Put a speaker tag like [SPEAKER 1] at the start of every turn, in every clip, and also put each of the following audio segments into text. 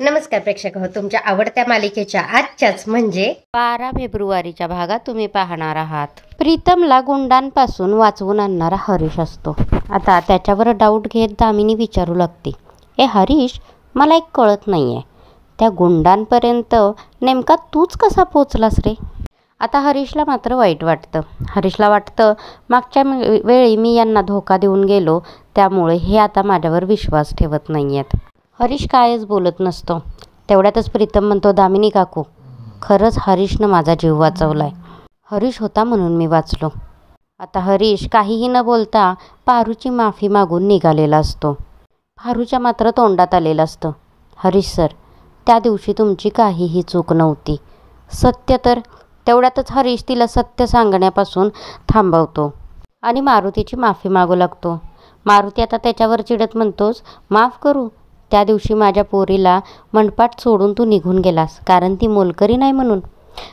[SPEAKER 1] नमस्कार प्रेक्षक हो, तुमच्या आवडत्या मालिकेच्या आजच्याच म्हणजे 12 फेब्रुवारीच्या भागात तुम्ही पाहणार आहात. प्रीतमला गुंडांपासून वाचवून आणणारा हरीश असतो. आता त्याच्यावर डाऊट घेत दामिनी विचारू लागते, ए हरीश, मला एक कळत नाही आहे, त्या गुंडांपर्यंत नेमका तूच कसा पोचलास रे? आता हरीशला मात्र वाईट वाटतं. हरीशला वाटतं मागच्या वेळी मी यांना धोका देऊन गेलो, त्यामुळे हे आता माझ्यावर विश्वास ठेवत नाही आहेत. हरीश कायच बोलत नसतो. तेवढ्यातच प्रीतम म्हणतो, दामिनी काकू, खरंच हरीशनं माझा जीव वाचवलाय. हरीश होता म्हणून मी वाचलो. आता हरीश काहीही न बोलता पारूची माफी मागून निघालेला असतो. पारूच्या मात्र तोंडात आलेलं असतं, हरीश सर, त्या दिवशी तुमची काहीही चूक नव्हती. सत्य तर. तेवढ्यातच हरीश तिला सत्य सांगण्यापासून थांबवतो आणि मारुतीची माफी मागू लागतो. मारुती आता त्याच्यावर चिडत म्हणतोच, माफ करू? त्या दिवशी माझ्या पोरीला मनपाट सोडून तू निघून गेलास कारण ती मोलकरी नाही म्हणून.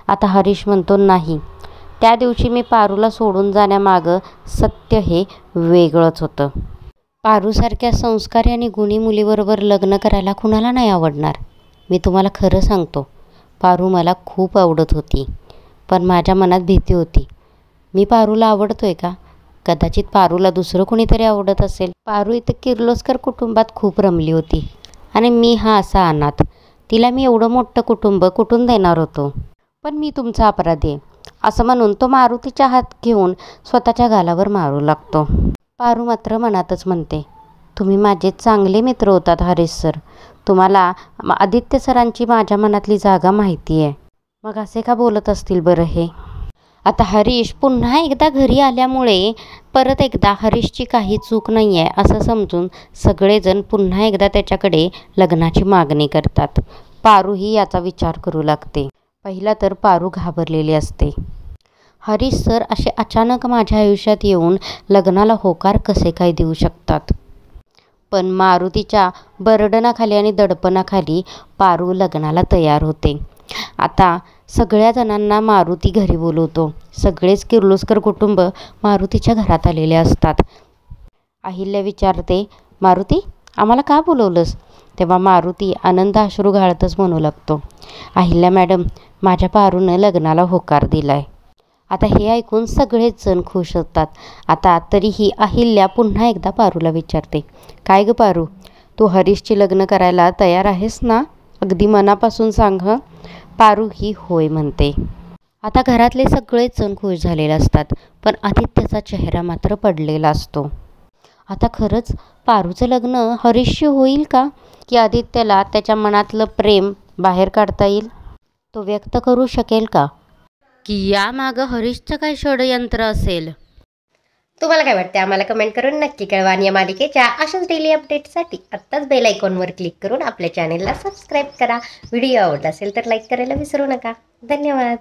[SPEAKER 1] आता हरीश म्हणतो, नाही, त्या दिवशी मी पारूला सोडून जाण्यामागं सत्य हे वेगळंच होतं. पारूसारख्या संस्कारी आणि गुणी मुलीबरोबर लग्न करायला कुणाला नाही आवडणार? मी तुम्हाला खरं सांगतो, पारू मला खूप आवडत होती, पण माझ्या मनात भीती होती. मी पारूला आवडतोय का? कदाचित पारूला दुसरं कोणीतरी आवडत असेल. पारू इथं किर्लोस्कर कुटुंबात खूप रमली होती आणि मी हा असा अनाथ. तिला मी एवढं मोठं कुटुंब कुठून देणार होतो? पण मी तुमचा अपराधी आहे असं म्हणून तो मारुतीच्या हात घेऊन स्वतःच्या गालावर मारू लागतो. पारू मात्र मनातच म्हणते, तुम्ही माझे चांगले मित्र होतात हरीश सर. तुम्हाला आदित्य सरांची माझ्या मनातली जागा माहिती आहे. मग असे का बोलत असतील बरं हे? आता हरीश पुन्हा एकदा घरी आल्यामुळे परत एकदा हरीशची काही चूक नाही आहे असं समजून सगळेजण पुन्हा एकदा त्याच्याकडे लग्नाची मागणी करतात. पारूही याचा विचार करू लागते. पहिला तर पारू घाबरलेली असते. हरीश सर असे अचानक माझ्या आयुष्यात येऊन लग्नाला होकार कसे काय देऊ शकतात? पण मारुतीच्या बर्डनाखाली आणि दडपणाखाली पारू लग्नाला तयार होते. आता सगळ्या जणांना मारुती घरी बोलवतो. सगळेच किर्लोस्कर कुटुंब मारुतीच्या घरात आलेले असतात. अहिल्या विचारते, मारुती, आम्हाला का बोलवलंस? तेव्हा मारुती आनंद अश्रू घालतच म्हणू लागतो, अहिल्या मॅडम, माझ्या पारूनं लग्नाला होकार दिलाय. आता हे ऐकून सगळेच जण खुश होतात. आता तरीही अहिल्या पुन्हा एकदा पारूला विचारते, काय ग पारू, तू हरीशची लग्न करायला तयार आहेस ना? अगदी मनापासून सांग हं. पारू ही होय म्हणते. आता घरातले सगळेच जण खुश झालेले असतात, पण आदित्यचा चेहरा मात्र पडलेला असतो. आता खरंच पारूचं लग्न हरीशशी होईल का? की आदित्यला त्याच्या मनातलं प्रेम बाहेर काढता येईल? तो व्यक्त करू शकेल का? की यामागं हरीशचं काय षडयंत्र असेल? तुम्हाला काय वाटतं? आम्हाला कमेंट करून नक्की कळवा. आणि या मालिकेच्या अशाच डेली अपडेटसाठी आत्ताच बेल आयकॉनवर क्लिक करून आपल्या चॅनेलला सबस्क्राईब करा. व्हिडिओ आवडला असेल तर लाईक करायला विसरू नका. धन्यवाद.